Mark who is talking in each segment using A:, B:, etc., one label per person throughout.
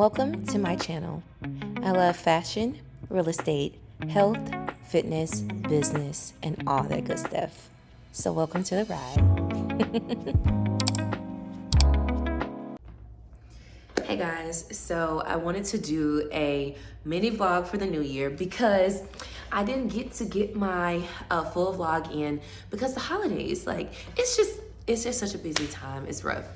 A: Welcome to my channel. I love fashion, real estate, health, fitness, business, and all that good stuff. So welcome to the ride. Hey guys, so I wanted to do a mini vlog for the new year because I didn't get my full vlog in because the holidays, it's just such a busy time. It's rough.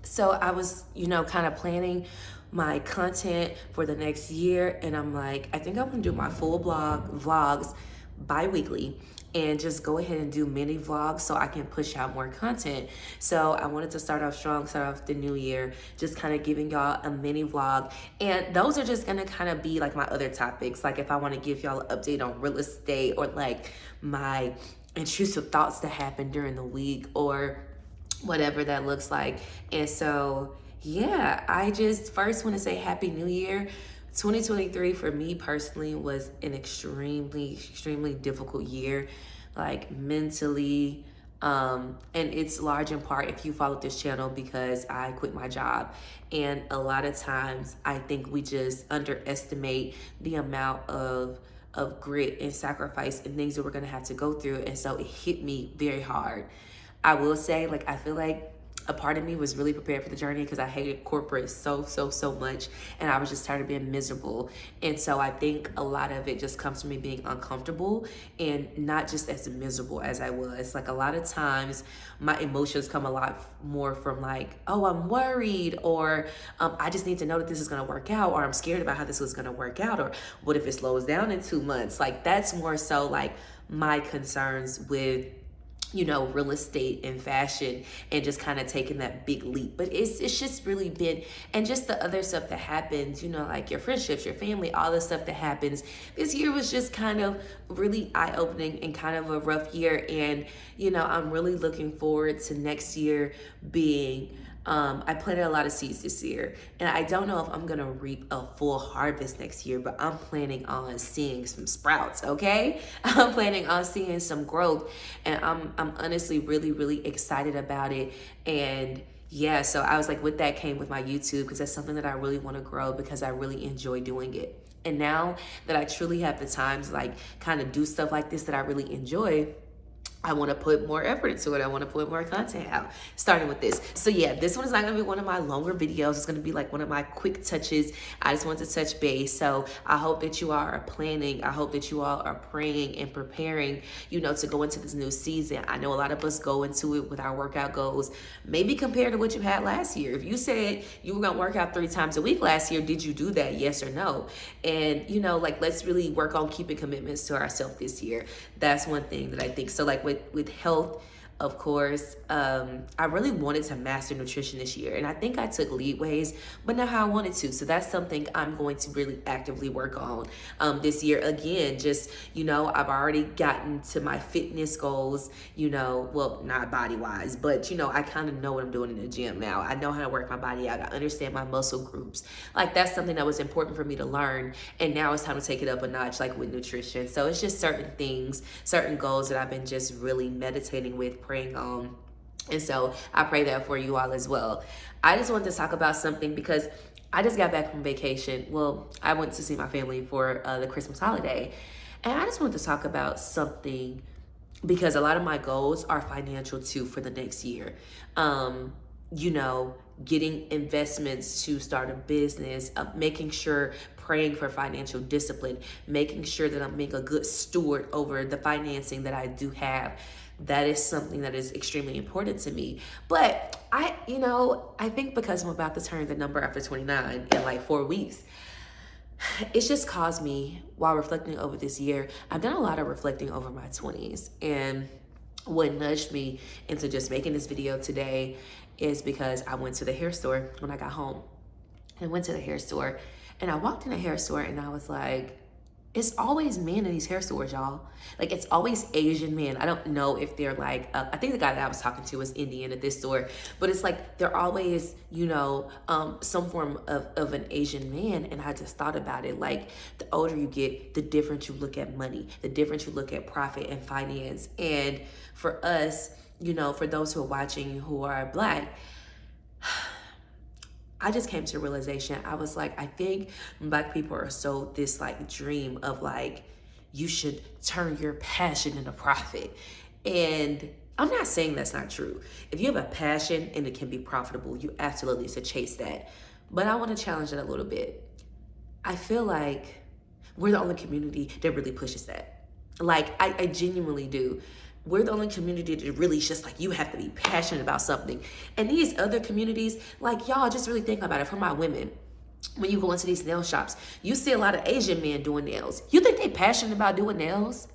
A: So I was, kind of planning my content for the next year, and I'm like, I think I'm gonna do my full vlogs bi-weekly and just go ahead and do mini vlogs so I can push out more content. So I wanted to start off strong, start off the new year, just kind of giving y'all a mini vlog. And those are just gonna kind of be like my other topics. Like if I wanna give y'all an update on real estate or like my intrusive thoughts that happened during the week or whatever that looks like. And so, yeah, I just first want to say Happy New Year. 2023 for me personally was an extremely difficult year, like mentally. And it's large in part if you followed this channel because I quit my job. And a lot of times I think we just underestimate the amount of grit and sacrifice and things that we're gonna have to go through. And so it hit me very hard. I will say, I feel like a part of me was really prepared for the journey because I hated corporate so much, and I was just tired of being miserable. And so I think a lot of it just comes from me being uncomfortable and not just as miserable as I was. Like a lot of times my emotions come a lot more from oh, I'm worried, or I just need to know that this is going to work out, or I'm scared about how this was going to work out, or what if it slows down in 2 months? That's more so my concerns with real estate and fashion and just kind of taking that big leap. But it's just really been, and just the other stuff that happens, your friendships, your family, all the stuff that happens. This year was just kind of really eye-opening and kind of a rough year. And, I'm really looking forward to next year being I planted a lot of seeds this year, and I don't know if I'm gonna reap a full harvest next year, but I'm planning on seeing some sprouts, okay? I'm planning on seeing some growth, and I'm honestly really excited about it. And yeah, so I was like, with that came with my YouTube, because that's something that I really want to grow because I really enjoy doing it. And now that I truly have the time to kind of do stuff like this that I really enjoy, I want to put more effort into it. I want to put more content out, starting with this. So yeah, this one is not going to be one of my longer videos. It's going to be one of my quick touches. I just want to touch base. So I hope that you all are planning. I hope that you all are praying and preparing, to go into this new season. I know a lot of us go into it with our workout goals, maybe compared to what you had last year. If you said you were going to work out 3 times a week last year, did you do that? Yes or no? And, let's really work on keeping commitments to ourselves this year. That's one thing that I think. So with health, of course, I really wanted to master nutrition this year, and I think I took leadways, but not how I wanted to. So that's something I'm going to really actively work on this year. Again, just, I've already gotten to my fitness goals, well, not body-wise, but, I kind of know what I'm doing in the gym now. I know how to work my body out. I understand my muscle groups. That's something that was important for me to learn, and now it's time to take it up a notch, with nutrition. So it's just certain things, certain goals that I've been just really meditating with, praying on. And so I pray that for you all as well. I just wanted to talk about something because I just got back from vacation. Well, I went to see my family for the Christmas holiday. And I just wanted to talk about something because a lot of my goals are financial too for the next year. Getting investments to start a business, making sure, praying for financial discipline, making sure that I'm being a good steward over the financing that I do have. That is something that is extremely important to me. But I think because I'm about to turn the number after 29 in 4 weeks, it's just caused me, while reflecting over this year, I've done a lot of reflecting over my 20s. And what nudged me into just making this video today is because I went to the hair store when I got home. I went to the hair store, and I walked in the hair store, and I was like, it's always men in these hair stores, y'all. It's always Asian men. I don't know if they're I think the guy that I was talking to was Indian at this store, but it's they're always, some form of an Asian man. And I just thought about it, the older you get, the different you look at money, the different you look at profit and finance. And for us, for those who are watching who are Black, I just came to a realization. I was like, I think Black people are so this like dream of like, you should turn your passion into profit. And I'm not saying that's not true. If you have a passion and it can be profitable, you absolutely should chase that. But I want to challenge it a little bit. I feel like we're the only community that really pushes that. Like, I genuinely do. We're the only community that really is just like, you have to be passionate about something. And these other communities, like, y'all just really think about it. For my women, when you go into these nail shops, you see a lot of Asian men doing nails. You think they passionate about doing nails?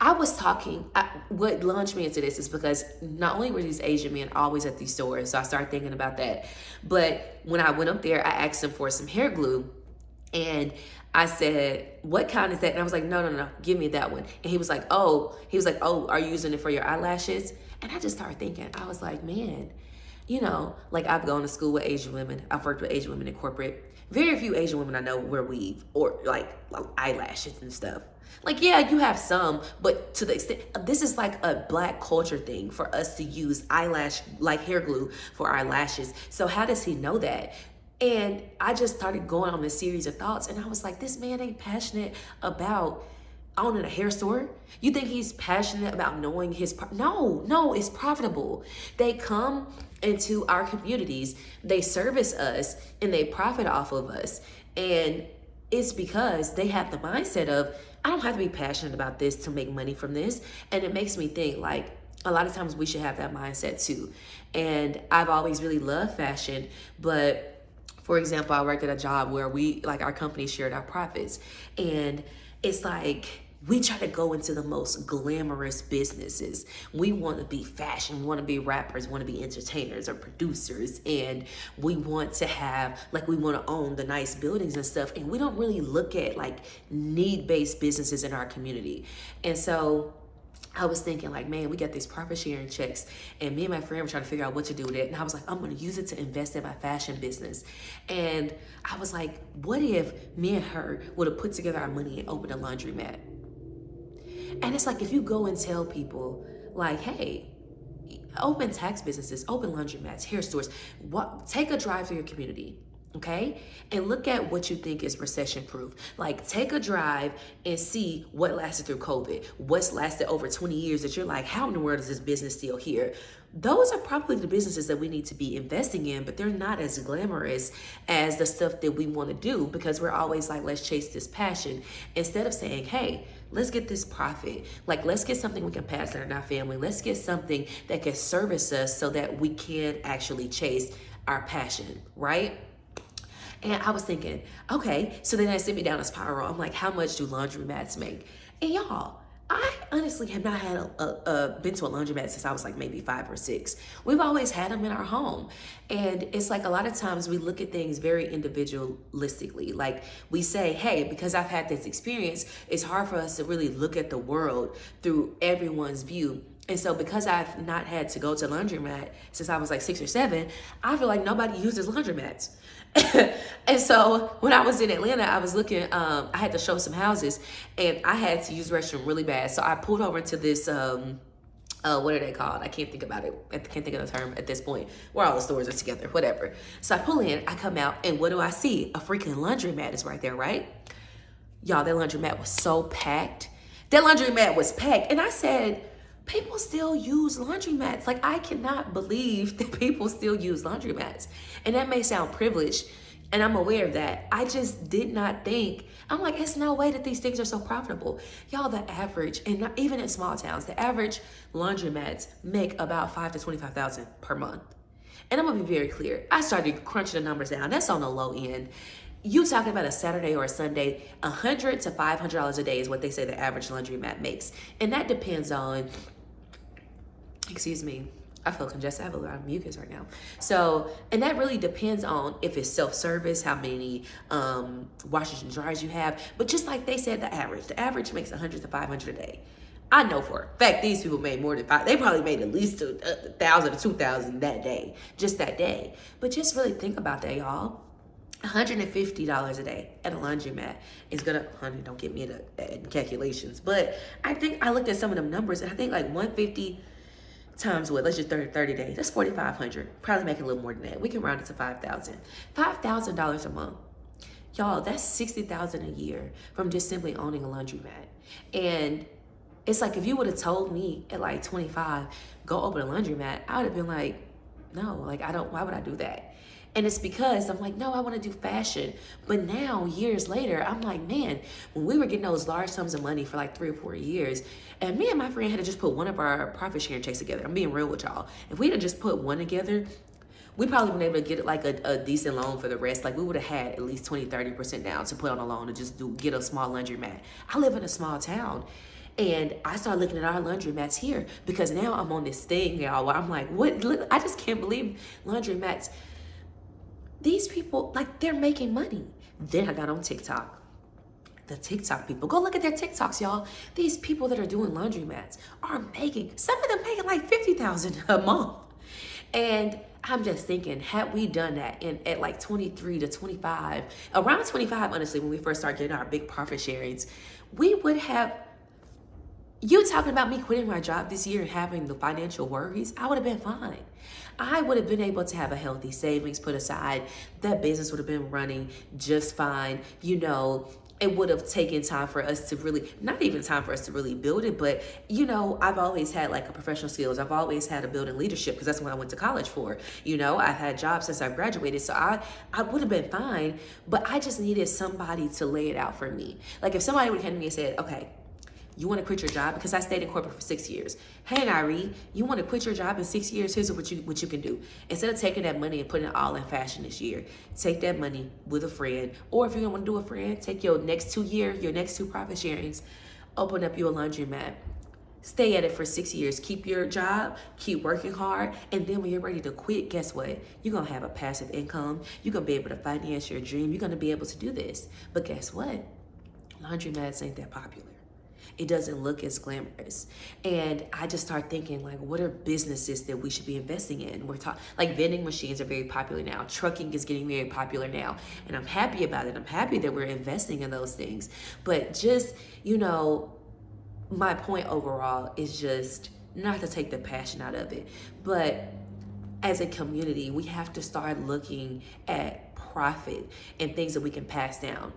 A: I was talking, what launched me into this is because not only were these Asian men always at these stores, so I started thinking about that. But when I went up there, I asked them for some hair glue. And I said, what kind is that? And I was like, no, give me that one. And he was like, oh, are you using it for your eyelashes? And I just started thinking, I was like, man, like I've gone to school with Asian women. I've worked with Asian women in corporate. Very few Asian women I know wear weave or like eyelashes and stuff. Like, yeah, you have some, but to the extent, this is like a Black culture thing for us to use eyelash, like hair glue for our lashes. So how does he know that? And I just started going on this series of thoughts, and I was like, this man ain't passionate about owning a hair store. You think he's passionate about knowing no, it's profitable. They come into our communities, they service us, and they profit off of us. And it's because they have the mindset of, I don't have to be passionate about this to make money from this. And it makes me think like, a lot of times we should have that mindset too. And I've always really loved fashion, but for example, I worked at a job where our company shared our profits. And it's like, we try to go into the most glamorous businesses. We want to be fashion, we want to be rappers, want to be entertainers or producers. And we want to we want to own the nice buildings and stuff. And we don't really look at like need-based businesses in our community. And so I was thinking like, man, we got these profit sharing checks, and me and my friend were trying to figure out what to do with it. And I was like, I'm going to use it to invest in my fashion business. And I was like, what if me and her would have put together our money and opened a laundromat? And it's like, if you go and tell people like, hey, open tax businesses, open laundromats, hair stores, take a drive through your community. Okay? And look at what you think is recession proof. Like, take a drive and see what lasted through COVID, what's lasted over 20 years that you're like, how in the world is this business still here? Those are probably the businesses that we need to be investing in, but they're not as glamorous as the stuff that we want to do, because we're always like, let's chase this passion instead of saying, hey, let's get this profit. Like, let's get something we can pass on in our family. Let's get something that can service us so that we can actually chase our passion, right? And I was thinking, okay, so then I sent me down a spiral. I'm like, how much do laundromats make? And y'all, I honestly have not had been to a laundromat since I was like maybe 5 or 6. We've always had them in our home. And it's like a lot of times we look at things very individualistically. Like we say, hey, because I've had this experience, it's hard for us to really look at the world through everyone's view. And so because I've not had to go to laundromat since I was like 6 or 7, I feel like nobody uses laundromats. And so when I was in Atlanta, I was looking, I had to show some houses, and I had to use the restroom really bad. So I pulled over into this, what are they called? I can't think about it. I can't think of the term at this point, where all the stores are together, whatever. So I pull in, I come out, and what do I see? A freaking laundromat is right there, right? Y'all, that laundromat was so packed. That laundromat was packed. And I said, people still use laundromats. Like, I cannot believe that people still use laundromats. And that may sound privileged, and I'm aware of that. I just did not think, I'm like, it's no way that these things are so profitable. Y'all, the average, and not even in small towns, the average laundromats make about $5,000 to $25,000 per month. And I'm gonna be very clear. I started crunching the numbers down. That's on the low end. You talking about a Saturday or a Sunday, $100 to $500 a day is what they say the average laundromat makes. And that depends on, excuse me, I feel congested. I have a lot of mucus right now. So, and that really depends on if it's self-service, how many washers and dryers you have. But just like they said, the average makes $100 to $500 a day. I know for a fact these people made more than $500. They probably made at least $1,000 to $2,000 that day, just that day. But just really think about that, y'all. $150 a day at a laundromat is gonna, honey, don't get me into calculations. But I think I looked at some of them numbers, and I think like $150 times what? Let's just 30 days. That's 4,500. Probably make it a little more than that. We can round it to 5,000. $5,000 a month. Y'all, that's 60,000 a year from just simply owning a laundromat. And it's like if you would have told me at like 25, go open a laundromat, I would have been like, no, like I don't, why would I do that? And it's because I'm like, no, I want to do fashion. But now, years later, I'm like, man, when we were getting those large sums of money for like 3 or 4 years, and me and my friend had to just put one of our profit sharing checks together. I'm being real with y'all. If we'd have just put one together, we probably been able to get like a decent loan for the rest. Like we would have had at least 20-30% down to put on a loan to just get a small laundromat. I live in a small town. And I started looking at our laundromats here because now I'm on this thing, y'all, where I'm like, what? Look, I just can't believe laundromats. These people, like, they're making money. Then I got on TikTok. The TikTok people, go look at their TikToks, y'all. These people that are doing laundromats are making, some of them making like 50,000 a month. And I'm just thinking, had we done that at like 23 to 25, around 25, honestly, when we first started getting our big profit sharings, we would have, you talking about me quitting my job this year and having the financial worries, I would have been fine. I would have been able to have a healthy savings put aside. That business would have been running just fine. You know, it would have taken time for us to really, not even time for us to really build it, but you know, I've always had like a professional skills. I've always had a building leadership because that's what I went to college for. You know, I've had jobs since I graduated. So I would have been fine, but I just needed somebody to lay it out for me. Like if somebody would have come to me and said, okay, you want to quit your job? Because I stayed in corporate for 6 years. Hey, Nyree, you want to quit your job in 6 years? Here's what you can do. Instead of taking that money and putting it all in fashion this year, take that money with a friend. Or if you don't want to do a friend, take your next 2 years, your next 2 profit sharings, open up your laundromat. Stay at it for 6 years. Keep your job, keep working hard, and then when you're ready to quit, guess what? You're going to have a passive income. You're going to be able to finance your dream. You're going to be able to do this. But guess what? Laundromats ain't that popular. It doesn't look as glamorous. And I just start thinking like, what are businesses that we should be investing in? We're talking like vending machines are very popular now. Trucking is getting very popular now. And I'm happy about it. I'm happy that we're investing in those things. But just, you know, my point overall is just not to take the passion out of it, but as a community, we have to start looking at profit and things that we can pass down.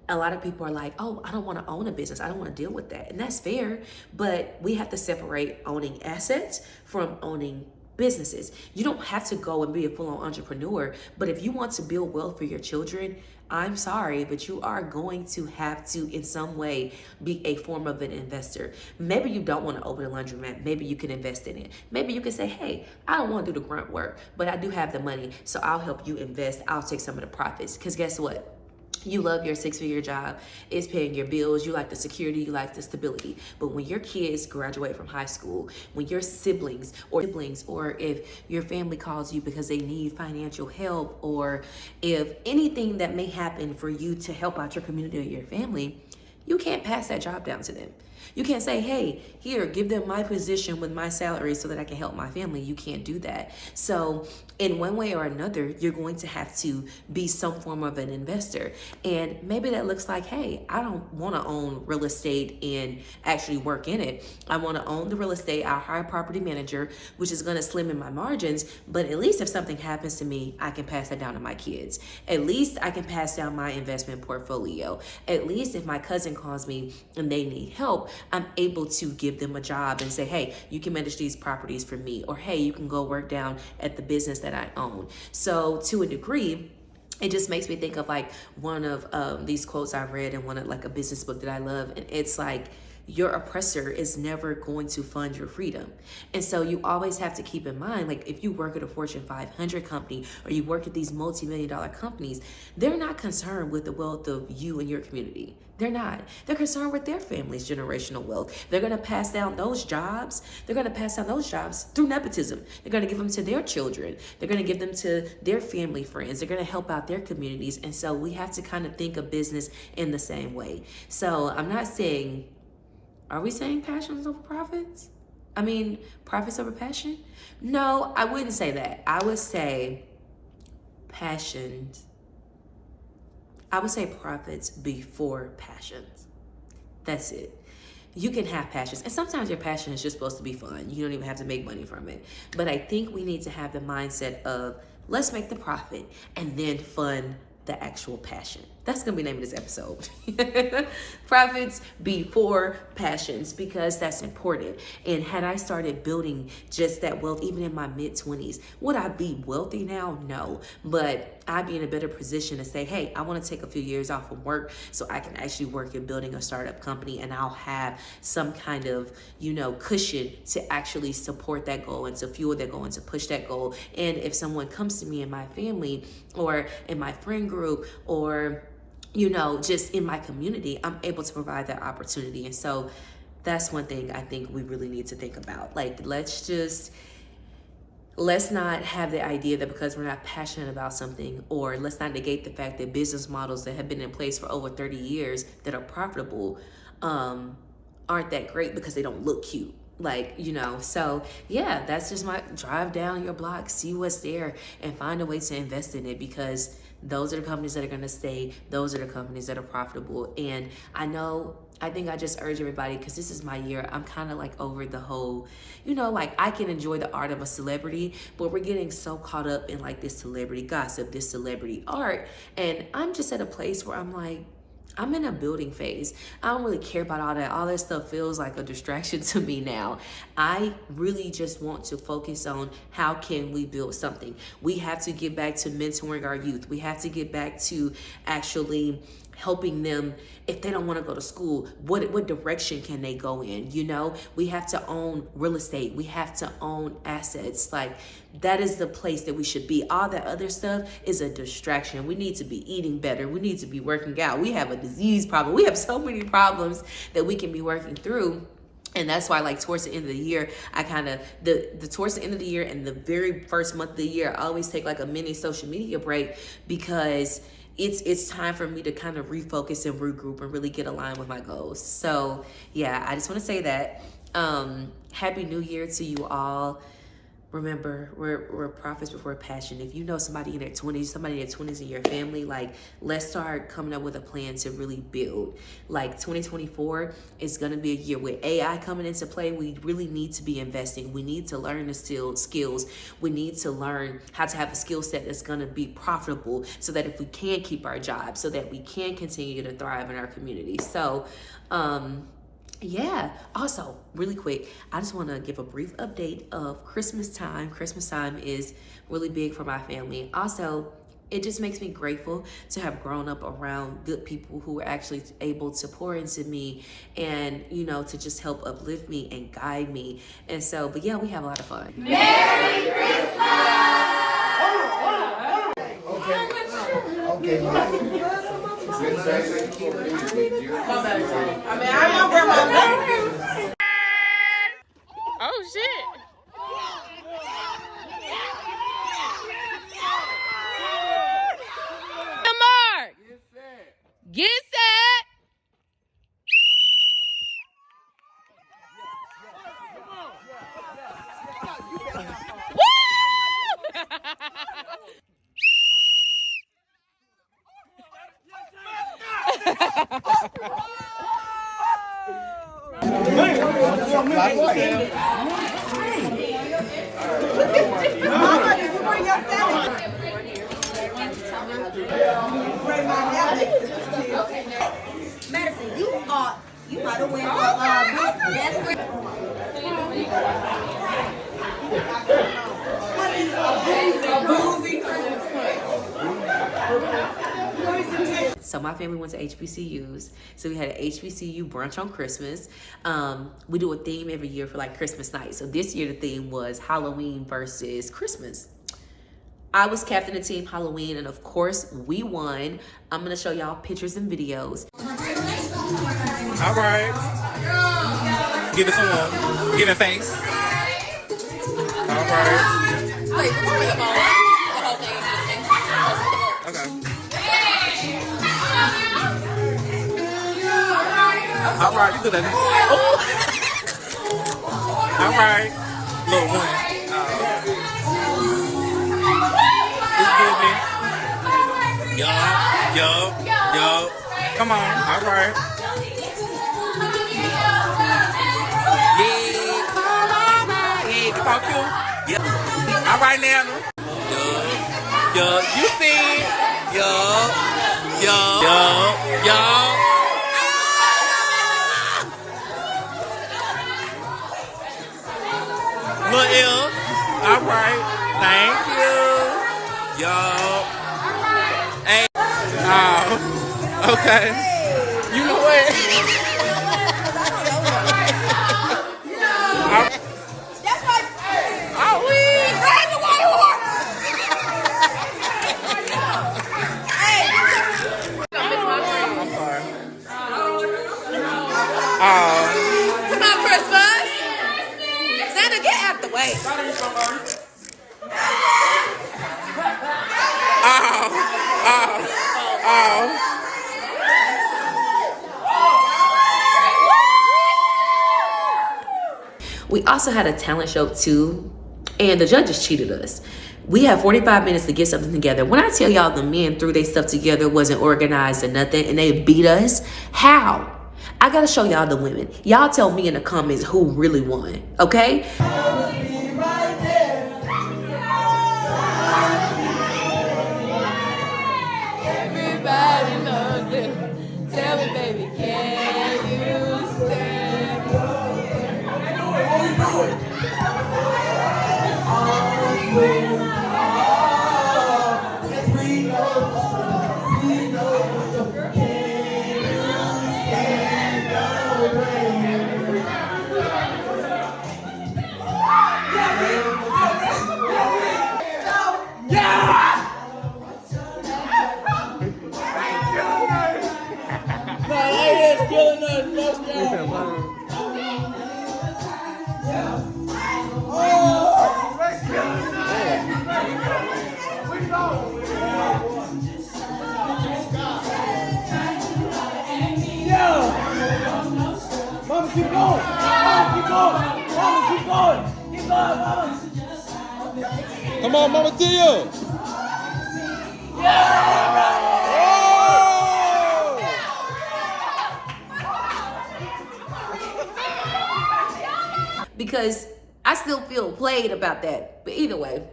A: A lot of people are like, oh, I don't want to own a business. I don't want to deal with that. And that's fair, but we have to separate owning assets from owning businesses. You don't have to go and be a full-on entrepreneur, but if you want to build wealth for your children, I'm sorry, but you are going to have to, in some way, be a form of an investor. Maybe you don't want to open a laundromat. Maybe you can invest in it. Maybe you can say, hey, I don't want to do the grunt work, but I do have the money, so I'll help you invest. I'll take some of the profits. Because guess what? You love your 6-figure job. It's paying your bills. You like the security. You like the stability. But when your kids graduate from high school, when your siblings, or if your family calls you because they need financial help, or if anything that may happen for you to help out your community or your family, you can't pass that job down to them. You can't say, hey, here, give them my position with my salary so that I can help my family. You can't do that. So in one way or another, you're going to have to be some form of an investor. And maybe that looks like, hey, I don't want to own real estate and actually work in it. I want to own the real estate. I'll hire a property manager, which is going to slim in my margins. But at least if something happens to me, I can pass that down to my kids. At least I can pass down my investment portfolio. At least if my cousin calls me and they need help, I'm able to give them a job and say, hey, you can manage these properties for me, or hey, you can go work down at the business that I own. So to a degree, it just makes me think of like one of these quotes I read in one of like a business book that I love. And it's like, your oppressor is never going to fund your freedom. And so you always have to keep in mind, like if you work at a Fortune 500 company or you work at these multi-million-dollar companies, they're not concerned with the wealth of you and your community. They're not. They're concerned with their family's generational wealth. They're going to pass down those jobs. They're going to pass down those jobs through nepotism. They're going to give them to their children. They're going to give them to their family friends. They're going to help out their communities. And so we have to kind of think of business in the same way. So I'm not saying, are we saying passions over profits? I mean, profits over passion? No, I wouldn't say that. I would say passions. I would say profits before passions. That's it. you can have passions. And sometimes your passion is just supposed to be fun. You don't even have to make money from it. But I think we need to have the mindset of let's make the profit and then fund the actual passion. That's gonna be the name of this episode. Profits before passions, because that's important. And had I started building just that wealth, even in my mid-20s, would I be wealthy now? No. But I'd be in a better position to say, hey, I wanna take a few years off from work so I can actually work in building a startup company, and I'll have some kind of, cushion to actually support that goal and to fuel that goal and to push that goal. And if someone comes to me in my family or in my friend group or just in my community, I'm able to provide that opportunity. And so that's one thing I think we really need to think about. Like, let's not have the idea that because we're not passionate about something, or let's not negate the fact that business models that have been in place for over 30 years that are profitable aren't that great because they don't look cute. So yeah, that's just my drive down your block, see what's there, and find a way to invest in it, because those are the companies that are going to stay. Those are the companies that are profitable. And I think I just urge everybody, because this is my year, I'm kind of like over the whole, I can enjoy the art of a celebrity, but we're getting so caught up in like this celebrity gossip, this celebrity art. And I'm just at a place where I'm like, I'm in a building phase. I don't really care about all that. All that stuff feels like a distraction to me now. I really just want to focus on how can we build something. We have to get back to mentoring our youth. We have to get back to actually helping them. If they don't want to go to school, what direction can they go in? We have to own real estate. We have to own assets. Like, that is the place that we should be. All that other stuff is a distraction. We need to be eating better. We need to be working out. We have a disease problem. We have so many problems that we can be working through. And that's why, like, towards the end of the year, I kind of, towards the end of the year and the very first month of the year, I always take like a mini social media break, because it's time for me to kind of refocus and regroup and really get aligned with my goals. So yeah, I just want to say that. Happy New Year to you all. Remember, we're profits before passion. If you know somebody in their 20s in your family, like, let's start coming up with a plan to really build. Like, 2024 is going to be a year with AI coming into play. We really need to be investing. We need to learn the skills. We need to learn how to have a skill set that's going to be profitable, so that if we can keep our jobs, so that we can continue to thrive in our community. So, yeah. Also, really quick, I just want to give a brief update of Christmas time. Christmas time is really big for my family. Also, it just makes me grateful to have grown up around good people who are actually able to pour into me and, to just help uplift me and guide me. And so, but yeah, we have a lot of fun. Merry Christmas! Okay.
B: Oh shit. Mark. Get set.
C: Madison, you might have went
A: So my family went to HBCUs. So we had an HBCU brunch on Christmas. We do a theme every year for like Christmas night. So this year the theme was Halloween versus Christmas. I was captain of team Halloween, and of course we won. I'm gonna show y'all pictures and videos.
D: All right. Give it some. Give it face. All right.
B: Wait, before we go on, the whole thing is
D: Okay. All right, you do that. All right. Little one. It's giving. Yo. Come on. All right. on, Q. Yeah. All right, now. You see. Yo. Lil F. All right. Thank you. Yo. Hey. Oh. Okay. You know what?
C: That's like,
D: Oh, we ran the white horse. I'm sorry. Oh.
B: Come on, Christmas. Santa, get out the way.
D: Oh.
A: We also had a talent show too, and the judges cheated us. We had 45 minutes to get something together. When I tell y'all the men threw their stuff together, wasn't organized or nothing, and they beat us, how? I gotta show y'all the women. Y'all tell me in the comments who really won, okay?
B: Everybody knows it. Tell me, baby, can you stand?
E: Mama, keep going. Mama, keep going. Mama, keep going. Keep going, Mama. Come on, Mama Tia.
A: Because I still feel played about that. But either way,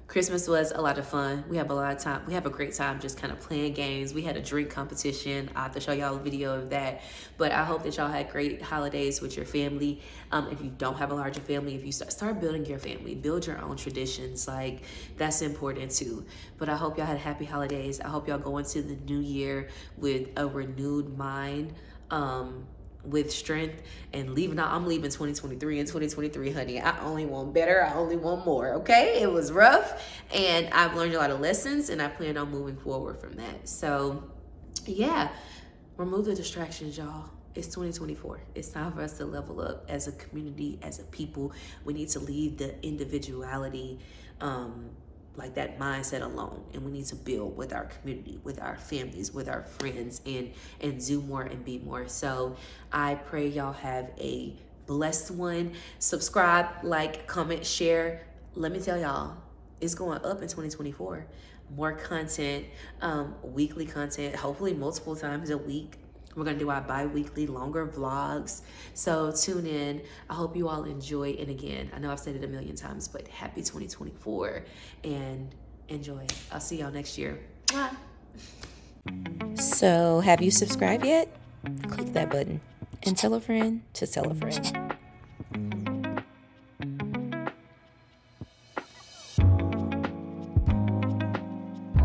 A: Christmas was a lot of fun. We have a lot of time. We have a great time just kind of playing games. We had a drink competition. I have to show y'all a video of that. But I hope that y'all had great holidays with your family. If you don't have a larger family, if you start building your family, build your own traditions. Like, that's important too. But I hope y'all had happy holidays. I hope y'all go into the new year with a renewed mind, with strength, and leaving out. I'm leaving 2023 and 2023, honey. I only want better. I only want more, okay? It was rough, and I've learned a lot of lessons, and I plan on moving forward from that. So, yeah, remove the distractions, y'all. It's 2024. It's time for us to level up as a community, as a people. We need to leave the individuality, like that mindset alone, and we need to build with our community, with our families, with our friends, and do more and be more. So I pray y'all have a blessed one. Subscribe, like, comment, share. Let me tell y'all, it's going up in 2024. More content, weekly content, hopefully multiple times a week. We're going to do our bi-weekly longer vlogs. So tune in. I hope you all enjoy. And again, I know I've said it a million times, but happy 2024 and enjoy. I'll see y'all next year. Bye. So have you subscribed yet? Click that button and tell a friend to tell a friend.